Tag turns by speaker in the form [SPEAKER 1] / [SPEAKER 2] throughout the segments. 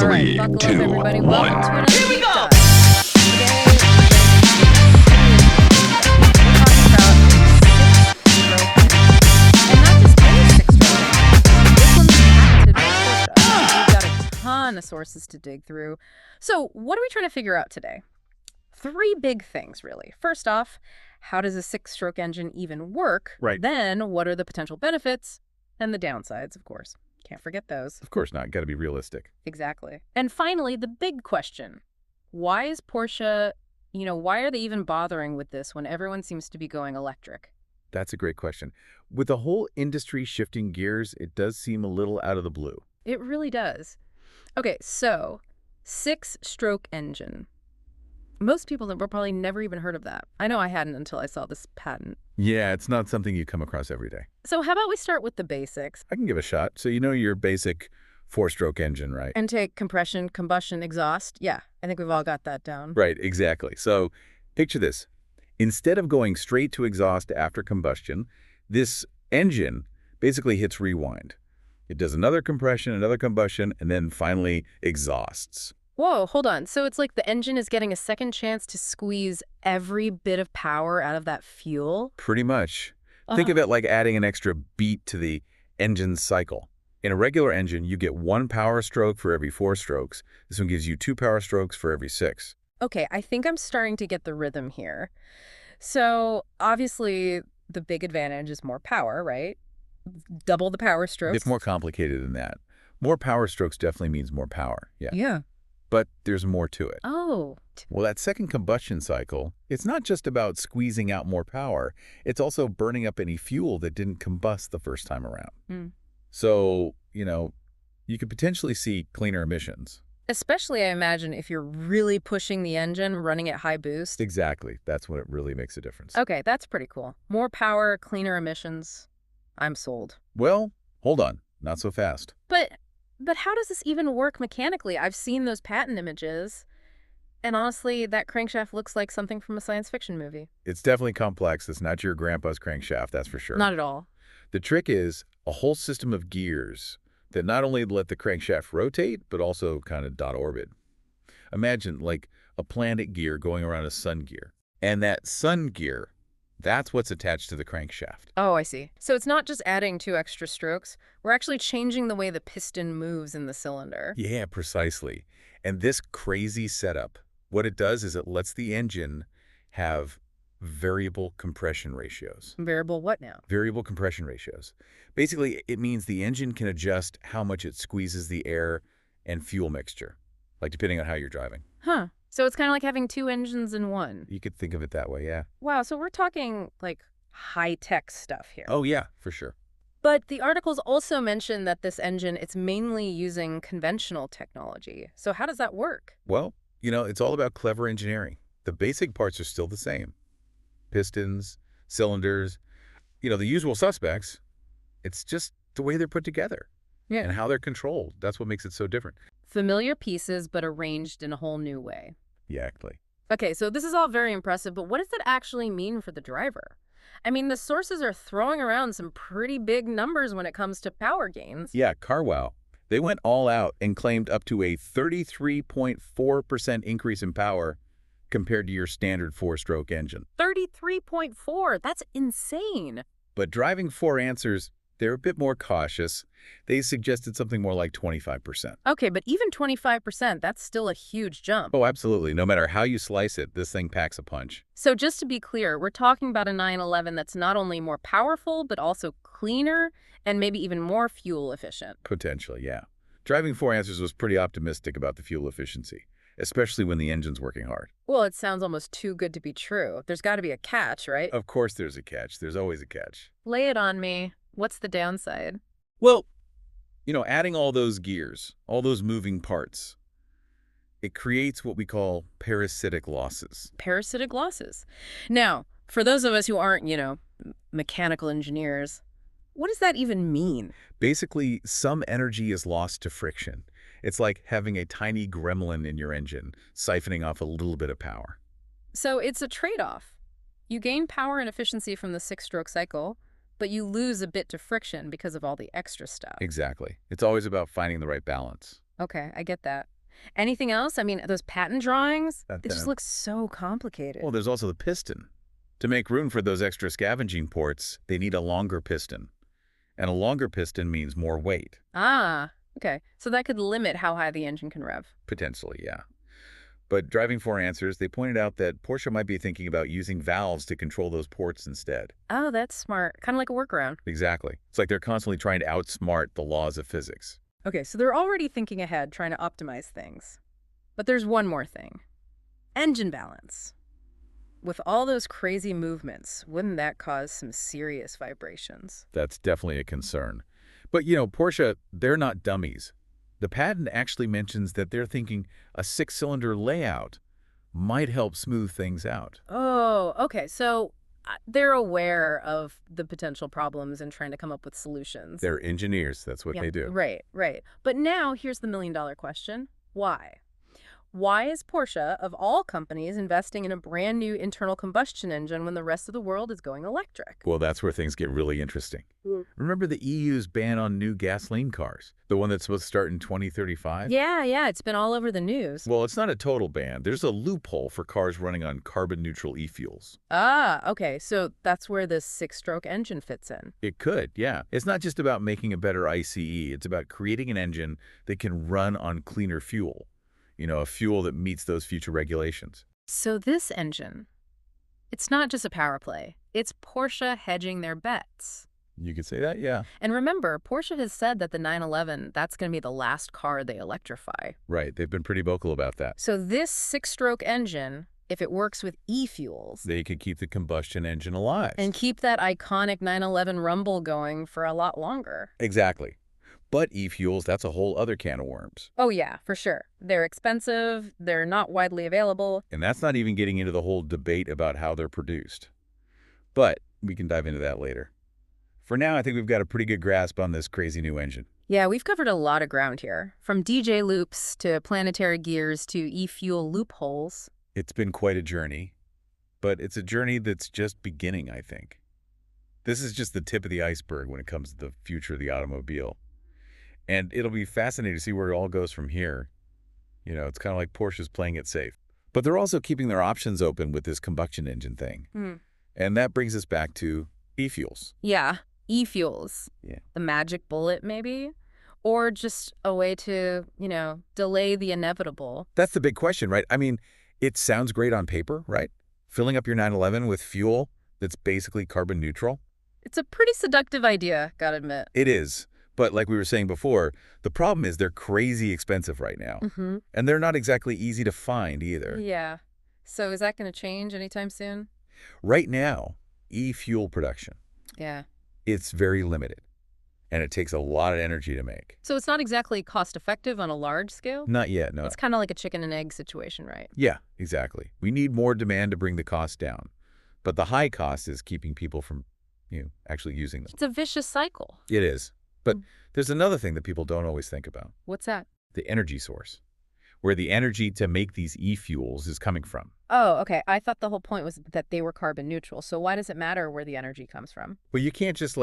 [SPEAKER 1] All right,
[SPEAKER 2] Three,
[SPEAKER 1] buckle up,
[SPEAKER 2] two,
[SPEAKER 1] everybody.
[SPEAKER 2] one.
[SPEAKER 1] Welcome to another
[SPEAKER 2] Here we
[SPEAKER 1] deep
[SPEAKER 2] go.
[SPEAKER 1] dive. Today, we're talking about six-stroke engine. And not just any six-stroke engine. This one's patented by Porsche. We've got a ton of sources to dig through. So what are we trying to figure out today? Three big things, really. First off, how does a six-stroke engine even work?
[SPEAKER 3] Right.
[SPEAKER 1] Then, what are the potential benefits? And the downsides, of course. Can't forget those.
[SPEAKER 3] Of course not. Got to be realistic.
[SPEAKER 1] Exactly. And finally, the big question. Why is Porsche, why are they even bothering with this when everyone seems to be going electric?
[SPEAKER 3] That's a great question. With the whole industry shifting gears, it does seem a little out of the blue.
[SPEAKER 1] It really does. Okay, so six-stroke engine. Most people have probably never even heard of that. I know I hadn't until I saw this patent.
[SPEAKER 3] Yeah, it's not something you come across every day.
[SPEAKER 1] So how about we start with the basics
[SPEAKER 3] I can give a shot. So you know your basic four-stroke engine, right?
[SPEAKER 1] and take compression, combustion, exhaust. Yeah, I think we've all got that down.
[SPEAKER 3] Right, exactly. So picture this. Instead of going straight to exhaust after combustion, this engine basically hits rewind. It does another compression, another combustion, and then finally exhausts.
[SPEAKER 1] Whoa, hold on. So it's like the engine is getting a second chance to squeeze every bit of power out of that fuel?
[SPEAKER 3] Pretty much. Think of it like adding an extra beat to the engine's cycle. In a regular engine, you get 1 power stroke for every 4 strokes. This one gives you 2 power strokes for every 6.
[SPEAKER 1] Okay, I think I'm starting to get the rhythm here. So obviously the big advantage is more power, right? Double the power strokes.
[SPEAKER 3] It's more complicated than that. More power strokes definitely means more power, yeah.
[SPEAKER 1] Yeah.
[SPEAKER 3] But there's more to it.
[SPEAKER 1] Oh.
[SPEAKER 3] Well, that second combustion cycle, it's not just about squeezing out more power. It's also burning up any fuel that didn't combust the first time around.
[SPEAKER 1] Mm.
[SPEAKER 3] So, you could potentially see cleaner emissions.
[SPEAKER 1] Especially, I imagine, if you're really pushing the engine, running at high boost.
[SPEAKER 3] Exactly. That's when it really makes a difference.
[SPEAKER 1] Okay, that's pretty cool. More power, cleaner emissions. I'm sold.
[SPEAKER 3] Well, hold on. Not so fast.
[SPEAKER 1] But how does this even work mechanically? I've seen those patent images, and honestly, that crankshaft looks like something from a science fiction movie.
[SPEAKER 3] It's definitely complex. It's not your grandpa's crankshaft, that's for sure.
[SPEAKER 1] Not at all.
[SPEAKER 3] The trick is a whole system of gears that not only let the crankshaft rotate, but also kind of dot orbit. Imagine like a planet gear going around a sun gear. And that sun gear, that's what's attached to the crankshaft.
[SPEAKER 1] Oh, I see. So it's not just adding 2 extra strokes. We're actually changing the way the piston moves in the cylinder.
[SPEAKER 3] Yeah, precisely. And this crazy setup, what it does is it lets the engine have variable compression ratios.
[SPEAKER 1] Variable what now?
[SPEAKER 3] Variable compression ratios. Basically, it means the engine can adjust how much it squeezes the air and fuel mixture, like depending on how you're driving.
[SPEAKER 1] Huh. So it's kind of like having 2 engines in one.
[SPEAKER 3] You could think of it that way, yeah.
[SPEAKER 1] Wow, so we're talking like high-tech stuff here.
[SPEAKER 3] Oh, yeah, for sure.
[SPEAKER 1] But the articles also mention that this engine, it's mainly using conventional technology. So how does that work?
[SPEAKER 3] Well, it's all about clever engineering. The basic parts are still the same. Pistons, cylinders, the usual suspects. It's just the way they're put together.
[SPEAKER 1] Yeah.
[SPEAKER 3] And how they're controlled. That's what makes it so different.
[SPEAKER 1] Familiar pieces, but arranged in a whole new way.
[SPEAKER 3] Exactly.
[SPEAKER 1] Okay, so this is all very impressive, but what does that actually mean for the driver? I mean, the sources are throwing around some pretty big numbers when it comes to power gains.
[SPEAKER 3] Yeah, CarWow. They went all out and claimed up to a 33.4% increase in power compared to your standard 4-stroke engine.
[SPEAKER 1] 33.4, that's insane.
[SPEAKER 3] But driving 4 answers, they're a bit more cautious. They suggested something more like 25%.
[SPEAKER 1] Okay, but even 25%, that's still a huge jump.
[SPEAKER 3] Oh, absolutely. No matter how you slice it, this thing packs a punch.
[SPEAKER 1] So just to be clear, we're talking about a 911 that's not only more powerful, but also cleaner and maybe even more fuel efficient.
[SPEAKER 3] Potentially, yeah. Driving 4 answers was pretty optimistic about the fuel efficiency, especially when the engine's working hard.
[SPEAKER 1] Well, it sounds almost too good to be true. There's got to be a catch, right?
[SPEAKER 3] Of course there's a catch. There's always a catch.
[SPEAKER 1] Lay it on me. What's the downside?
[SPEAKER 3] Well, adding all those gears, all those moving parts, it creates what we call parasitic losses.
[SPEAKER 1] Parasitic losses. Now, for those of us who aren't, mechanical engineers, what does that even mean?
[SPEAKER 3] Basically, some energy is lost to friction. It's like having a tiny gremlin in your engine, siphoning off a little bit of power.
[SPEAKER 1] So it's a trade-off. You gain power and efficiency from the 6-stroke cycle, but you lose a bit to friction because of all the extra stuff.
[SPEAKER 3] Exactly. It's always about finding the right balance.
[SPEAKER 1] Okay, I get that. Anything else? I mean, those patent drawings,
[SPEAKER 3] That
[SPEAKER 1] they just
[SPEAKER 3] then.
[SPEAKER 1] look so complicated.
[SPEAKER 3] Well, there's also the piston. To make room for those extra scavenging ports, they need a longer piston. And a longer piston means more weight.
[SPEAKER 1] Ah, okay. So that could limit how high the engine can rev.
[SPEAKER 3] Potentially, yeah. But Driving for Answers, they pointed out that Porsche might be thinking about using valves to control those ports instead.
[SPEAKER 1] Oh, that's smart. Kind of like a workaround.
[SPEAKER 3] Exactly. It's like they're constantly trying to outsmart the laws of physics.
[SPEAKER 1] Okay, so they're already thinking ahead, trying to optimize things. But there's one more thing. Engine balance. With all those crazy movements, wouldn't that cause some serious vibrations?
[SPEAKER 3] That's definitely a concern. But, Porsche, they're not dummies. The patent actually mentions that they're thinking a six-cylinder layout might help smooth things out.
[SPEAKER 1] Oh, okay. So they're aware of the potential problems and trying to come up with solutions.
[SPEAKER 3] They're engineers. That's what
[SPEAKER 1] Yeah,
[SPEAKER 3] they do.
[SPEAKER 1] right, right. But now here's the million-dollar question. Why? Why is Porsche, of all companies, investing in a brand new internal combustion engine when the rest of the world is going electric?
[SPEAKER 3] Well, that's where things get really interesting.
[SPEAKER 1] Mm.
[SPEAKER 3] Remember the EU's ban on new gasoline cars? The one that's supposed to start in 2035?
[SPEAKER 1] Yeah, it's been all over the news.
[SPEAKER 3] Well, it's not a total ban. There's a loophole for cars running on carbon-neutral e-fuels.
[SPEAKER 1] Ah, okay. So that's where this six-stroke engine fits in.
[SPEAKER 3] It could, yeah. It's not just about making a better ICE. It's about creating an engine that can run on cleaner fuel. A fuel that meets those future regulations.
[SPEAKER 1] So this engine, it's not just a power play. It's Porsche hedging their bets.
[SPEAKER 3] You could say that, yeah.
[SPEAKER 1] And remember, Porsche has said that the 911, that's going to be the last car they electrify.
[SPEAKER 3] Right, they've been pretty vocal about that.
[SPEAKER 1] So this six-stroke engine, if it works with e-fuels,
[SPEAKER 3] They could keep the combustion engine alive.
[SPEAKER 1] and keep that iconic 911 rumble going for a lot longer.
[SPEAKER 3] Exactly. But e-fuels, that's a whole other can of worms.
[SPEAKER 1] Oh yeah, for sure. They're expensive, they're not widely available.
[SPEAKER 3] And that's not even getting into the whole debate about how they're produced. But we can dive into that later. For now, I think we've got a pretty good grasp on this crazy new engine.
[SPEAKER 1] Yeah, we've covered a lot of ground here. From DJ loops to planetary gears to e-fuel loopholes.
[SPEAKER 3] It's been quite a journey, but it's a journey that's just beginning, I think. This is just the tip of the iceberg when it comes to the future of the automobile. And it'll be fascinating to see where it all goes from here. It's kind of like Porsche's playing it safe. But they're also keeping their options open with this combustion engine thing. And that brings us back to e-fuels.
[SPEAKER 1] Yeah, e-fuels.
[SPEAKER 3] Yeah.
[SPEAKER 1] The magic bullet, maybe? Or just a way to, delay the inevitable.
[SPEAKER 3] That's the big question, right? I mean, it sounds great on paper, right? Filling up your 911 with fuel that's basically carbon neutral.
[SPEAKER 1] It's a pretty seductive idea, gotta admit.
[SPEAKER 3] It is. But like we were saying before, the problem is they're crazy expensive right now. And they're not exactly easy to find either.
[SPEAKER 1] Yeah. So is that going to change anytime soon?
[SPEAKER 3] Right now, e-fuel production,
[SPEAKER 1] Yeah.
[SPEAKER 3] it's very limited. And it takes a lot of energy to make.
[SPEAKER 1] So it's not exactly cost-effective on a large scale?
[SPEAKER 3] Not yet, no.
[SPEAKER 1] It's kind of like a chicken and egg situation, right?
[SPEAKER 3] Yeah, exactly. We need more demand to bring the cost down. But the high cost is keeping people from, actually using them.
[SPEAKER 1] It's a vicious cycle.
[SPEAKER 3] It is. But there's another thing that people don't always think about.
[SPEAKER 1] What's that?
[SPEAKER 3] The energy source, where the energy to make these e-fuels is coming from.
[SPEAKER 1] Oh, okay. I thought the whole point was that they were carbon neutral. So why does it matter where the energy comes from?
[SPEAKER 3] Well, you can't just,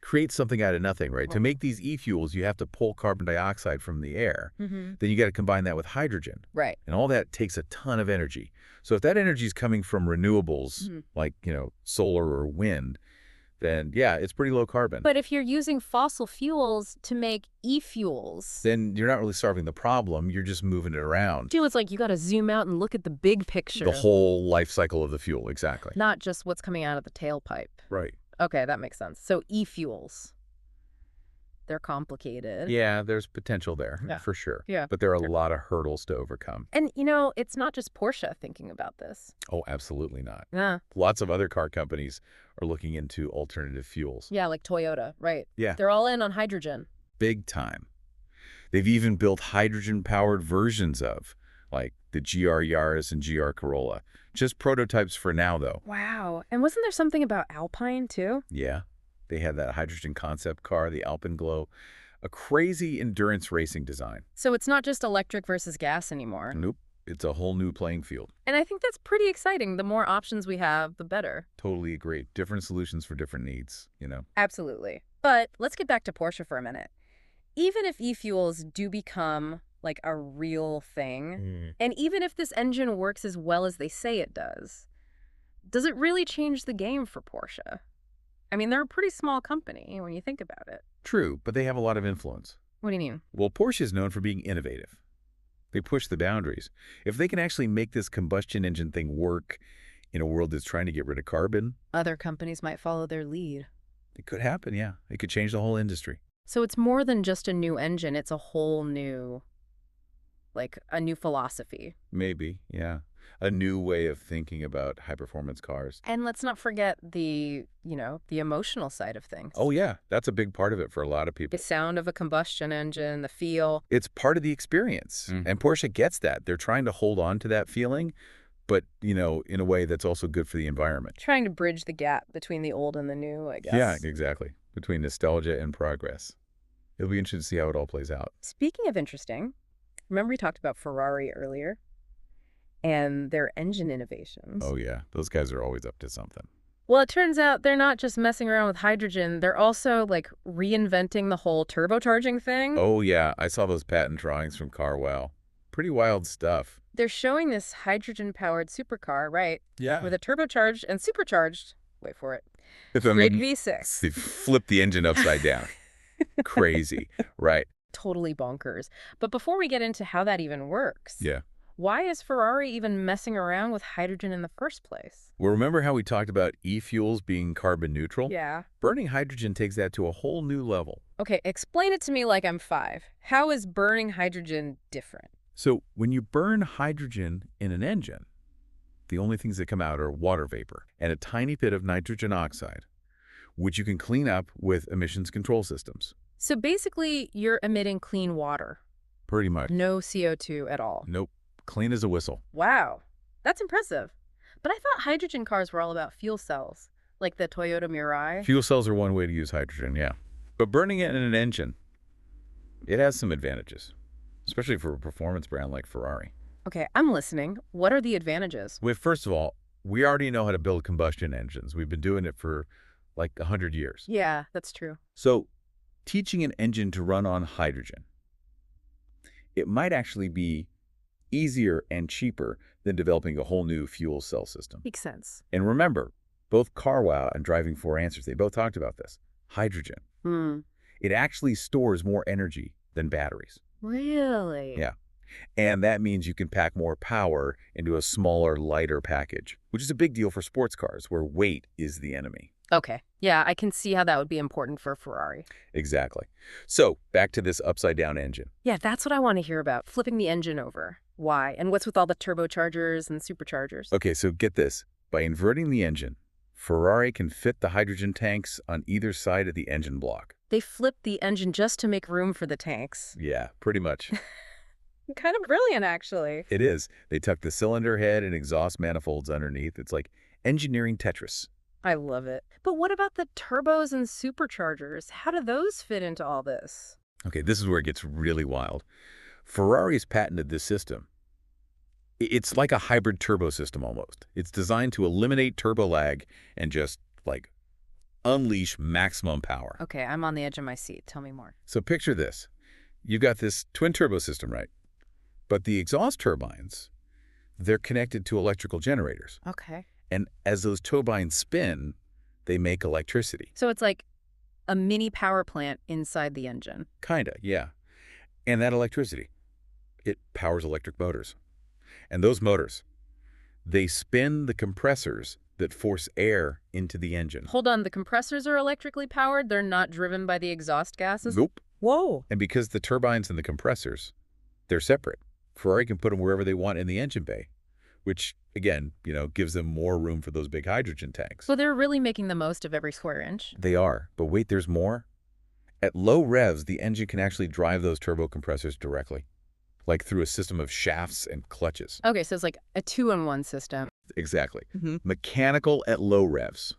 [SPEAKER 3] create something out of nothing, right? To make these e-fuels, you have to pull carbon dioxide from the air. Then you got to combine that with hydrogen.
[SPEAKER 1] Right.
[SPEAKER 3] And all that takes a ton of energy. So if that energy is coming from renewables, like, solar or wind, then yeah, it's pretty low carbon.
[SPEAKER 1] But if you're using fossil fuels to make e-fuels,
[SPEAKER 3] then you're not really solving the problem. You're just moving it around.
[SPEAKER 1] Dude, it's like you got to zoom out and look at the big picture.
[SPEAKER 3] The whole life cycle of the fuel, exactly.
[SPEAKER 1] Not just what's coming out of the tailpipe.
[SPEAKER 3] Right.
[SPEAKER 1] Okay, that makes sense. So e-fuels, they're complicated.
[SPEAKER 3] Yeah, there's potential there,
[SPEAKER 1] Yeah.
[SPEAKER 3] for sure.
[SPEAKER 1] Yeah.
[SPEAKER 3] But there are a lot of hurdles to overcome.
[SPEAKER 1] And, it's not just Porsche thinking about this.
[SPEAKER 3] Oh, absolutely not.
[SPEAKER 1] Yeah.
[SPEAKER 3] Lots of other car companies are looking into alternative fuels.
[SPEAKER 1] Yeah, like Toyota, right.
[SPEAKER 3] Yeah.
[SPEAKER 1] They're all in on hydrogen.
[SPEAKER 3] Big time. They've even built hydrogen-powered versions of, like the GR Yaris and GR Corolla. Just prototypes for now, though.
[SPEAKER 1] Wow. And wasn't there something about Alpine, too?
[SPEAKER 3] Yeah. They had that hydrogen concept car, the Alpenglow. A crazy endurance racing design.
[SPEAKER 1] So it's not just electric versus gas anymore.
[SPEAKER 3] Nope. It's a whole new playing field.
[SPEAKER 1] And I think that's pretty exciting. The more options we have, the better.
[SPEAKER 3] Totally agree. Different solutions for different needs,
[SPEAKER 1] Absolutely. But let's get back to Porsche for a minute. Even if e-fuels do become like a real thing?
[SPEAKER 3] Mm.
[SPEAKER 1] And even if this engine works as well as they say it does it really change the game for Porsche? I mean, they're a pretty small company when you think about it.
[SPEAKER 3] True, but they have a lot of influence.
[SPEAKER 1] What do you mean?
[SPEAKER 3] Well, Porsche is known for being innovative. They push the boundaries. If they can actually make this combustion engine thing work in a world that's trying to get rid of carbon,
[SPEAKER 1] Other companies might follow their lead.
[SPEAKER 3] it could happen, yeah. It could change the whole industry.
[SPEAKER 1] So it's more than just a new engine, it's a whole new, like a new philosophy.
[SPEAKER 3] Maybe, yeah. A new way of thinking about high-performance cars.
[SPEAKER 1] And let's not forget the emotional side of things.
[SPEAKER 3] Oh, yeah. That's a big part of it for a lot of people.
[SPEAKER 1] The sound of a combustion engine, the feel.
[SPEAKER 3] It's part of the experience. And Porsche gets that. They're trying to hold on to that feeling, but, in a way that's also good for the environment.
[SPEAKER 1] Trying to bridge the gap between the old and the new, I guess.
[SPEAKER 3] Yeah, exactly. Between nostalgia and progress. It'll be interesting to see how it all plays out.
[SPEAKER 1] Speaking of interesting, remember we talked about Ferrari earlier and their engine innovations?
[SPEAKER 3] Oh, yeah. Those guys are always up to something.
[SPEAKER 1] Well, it turns out they're not just messing around with hydrogen. They're also, like, reinventing the whole turbocharging thing.
[SPEAKER 3] Oh, yeah. I saw those patent drawings from Carwell. Pretty wild stuff.
[SPEAKER 1] They're showing this hydrogen-powered supercar, right?
[SPEAKER 3] Yeah.
[SPEAKER 1] With a turbocharged and supercharged, wait for it,
[SPEAKER 3] If
[SPEAKER 1] grid V6.
[SPEAKER 3] They flip the engine upside down. Crazy, right?
[SPEAKER 1] Totally bonkers. But before we get into how that even works,
[SPEAKER 3] Yeah.
[SPEAKER 1] why is Ferrari even messing around with hydrogen in the first place?
[SPEAKER 3] Well, remember how we talked about e-fuels being carbon neutral?
[SPEAKER 1] Yeah.
[SPEAKER 3] Burning hydrogen takes that to a whole new level.
[SPEAKER 1] Okay, explain it to me like I'm 5. How is burning hydrogen different?
[SPEAKER 3] So when you burn hydrogen in an engine, the only things that come out are water vapor and a tiny bit of nitrogen oxide, which you can clean up with emissions control systems.
[SPEAKER 1] So basically, you're emitting clean water.
[SPEAKER 3] Pretty much.
[SPEAKER 1] No CO2 at all.
[SPEAKER 3] Nope. Clean as a whistle.
[SPEAKER 1] Wow. That's impressive. But I thought hydrogen cars were all about fuel cells, like the Toyota Mirai.
[SPEAKER 3] Fuel cells are one way to use hydrogen, yeah. But burning it in an engine, it has some advantages, especially for a performance brand like Ferrari.
[SPEAKER 1] Okay, I'm listening. What are the advantages?
[SPEAKER 3] Well, first of all, we already know how to build combustion engines. We've been doing it for like 100 years.
[SPEAKER 1] Yeah, that's true.
[SPEAKER 3] So teaching an engine to run on hydrogen, it might actually be easier and cheaper than developing a whole new fuel cell system.
[SPEAKER 1] Makes sense.
[SPEAKER 3] And remember, both CarWow and Driving for Answers, they both talked about this. Hydrogen. It actually stores more energy than batteries.
[SPEAKER 1] Really?
[SPEAKER 3] Yeah. And that means you can pack more power into a smaller, lighter package, which is a big deal for sports cars where weight is the enemy.
[SPEAKER 1] Okay. Yeah, I can see how that would be important for Ferrari.
[SPEAKER 3] Exactly. So back to this upside-down engine.
[SPEAKER 1] Yeah, that's what I want to hear about. Flipping the engine over. Why? And what's with all the turbochargers and superchargers?
[SPEAKER 3] Okay, so get this. By inverting the engine, Ferrari can fit the hydrogen tanks on either side of the engine block.
[SPEAKER 1] They flipped the engine just to make room for the tanks.
[SPEAKER 3] Yeah, pretty much.
[SPEAKER 1] Kind of brilliant, actually.
[SPEAKER 3] It is. They tuck the cylinder head and exhaust manifolds underneath. It's like engineering Tetris.
[SPEAKER 1] I love it. But what about the turbos and superchargers? How do those fit into all this?
[SPEAKER 3] Okay, this is where it gets really wild. Ferrari's patented this system. It's like a hybrid turbo system almost. It's designed to eliminate turbo lag and just, like, unleash maximum power.
[SPEAKER 1] Okay, I'm on the edge of my seat. Tell me more.
[SPEAKER 3] So picture this. You've got this twin turbo system, right? But the exhaust turbines, they're connected to electrical generators.
[SPEAKER 1] Okay.
[SPEAKER 3] And as those turbines spin, they make electricity.
[SPEAKER 1] So it's like a mini power plant inside the engine.
[SPEAKER 3] Kinda, yeah. And that electricity, it powers electric motors. And those motors, they spin the compressors that force air into the engine.
[SPEAKER 1] Hold on, the compressors are electrically powered? They're not driven by the exhaust gases?
[SPEAKER 3] Nope.
[SPEAKER 1] Whoa.
[SPEAKER 3] And because the turbines and the compressors, they're separate, Ferrari can put them wherever they want in the engine bay, which, again, gives them more room for those big hydrogen tanks.
[SPEAKER 1] So they're really making the most of every square inch?
[SPEAKER 3] They are. But wait, there's more. At low revs, the engine can actually drive those turbo compressors directly, like through a system of shafts and clutches.
[SPEAKER 1] Okay, so it's like a 2-in-1 system.
[SPEAKER 3] Exactly. Mechanical at low revs,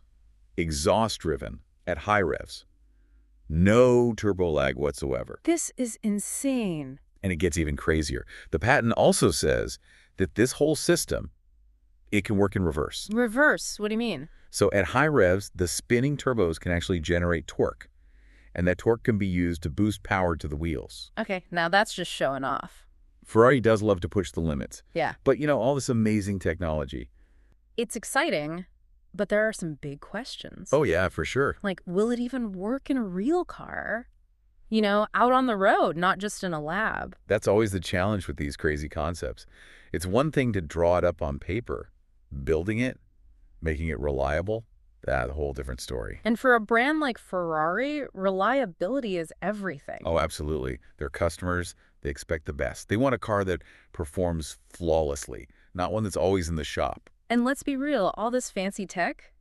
[SPEAKER 3] exhaust-driven at high revs. No turbo lag whatsoever.
[SPEAKER 1] This is insane.
[SPEAKER 3] And it gets even crazier. The patent also says that this whole system, it can work in reverse.
[SPEAKER 1] Reverse? What do you mean?
[SPEAKER 3] So at high revs, the spinning turbos can actually generate torque, and that torque can be used to boost power to the wheels.
[SPEAKER 1] Okay, now that's just showing off.
[SPEAKER 3] Ferrari does love to push the limits.
[SPEAKER 1] Yeah.
[SPEAKER 3] But, all this amazing technology.
[SPEAKER 1] It's exciting, but there are some big questions.
[SPEAKER 3] Oh, yeah, for sure.
[SPEAKER 1] Like, will it even work in a real car? Out on the road, not just in a lab.
[SPEAKER 3] That's always the challenge with these crazy concepts. It's one thing to draw it up on paper. Building it, making it reliable, that's a whole different story.
[SPEAKER 1] And for a brand like Ferrari, reliability is everything.
[SPEAKER 3] Oh, absolutely. Their customers, they expect the best. They want a car that performs flawlessly, not one that's always in the shop.
[SPEAKER 1] And let's be real, all this fancy tech,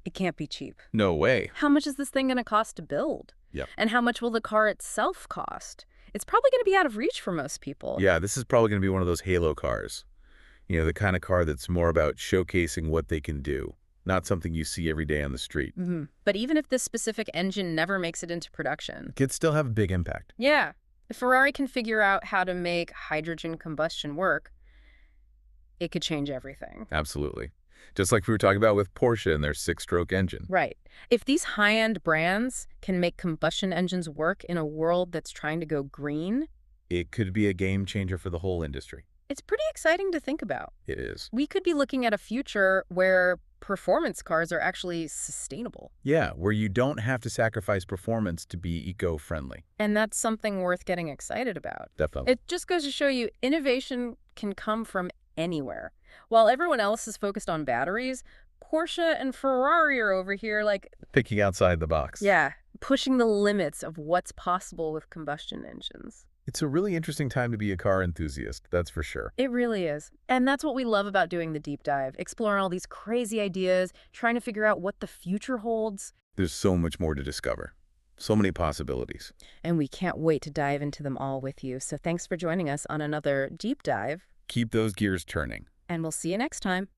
[SPEAKER 1] it can't be cheap.
[SPEAKER 3] No way.
[SPEAKER 1] How much is this thing going to cost to build?
[SPEAKER 3] Yep.
[SPEAKER 1] And how much will the car itself cost? It's probably going to be out of reach for most people.
[SPEAKER 3] Yeah, this is probably going to be one of those halo cars. The kind of car that's more about showcasing what they can do, not something you see every day on the street.
[SPEAKER 1] But even if this specific engine never makes it into production,
[SPEAKER 3] It could still have a big impact.
[SPEAKER 1] yeah, if Ferrari can figure out how to make hydrogen combustion work, it could change everything.
[SPEAKER 3] Absolutely. Just like we were talking about with Porsche and their six-stroke engine.
[SPEAKER 1] Right. If these high-end brands can make combustion engines work in a world that's trying to go green,
[SPEAKER 3] It could be a game changer for the whole industry.
[SPEAKER 1] it's pretty exciting to think about.
[SPEAKER 3] It is.
[SPEAKER 1] We could be looking at a future where performance cars are actually sustainable.
[SPEAKER 3] Yeah, where you don't have to sacrifice performance to be eco-friendly.
[SPEAKER 1] And that's something worth getting excited about.
[SPEAKER 3] Definitely.
[SPEAKER 1] It just goes to show you innovation can come from anywhere. While everyone else is focused on batteries, Porsche and Ferrari are over here
[SPEAKER 3] Thinking outside the box.
[SPEAKER 1] yeah, pushing the limits of what's possible with combustion engines.
[SPEAKER 3] It's a really interesting time to be a car enthusiast, that's for sure.
[SPEAKER 1] It really is. And that's what we love about doing the deep dive, exploring all these crazy ideas, trying to figure out what the future holds.
[SPEAKER 3] There's so much more to discover. So many possibilities.
[SPEAKER 1] And we can't wait to dive into them all with you. So thanks for joining us on another deep dive,
[SPEAKER 3] Keep those gears turning.
[SPEAKER 1] and we'll see you next time.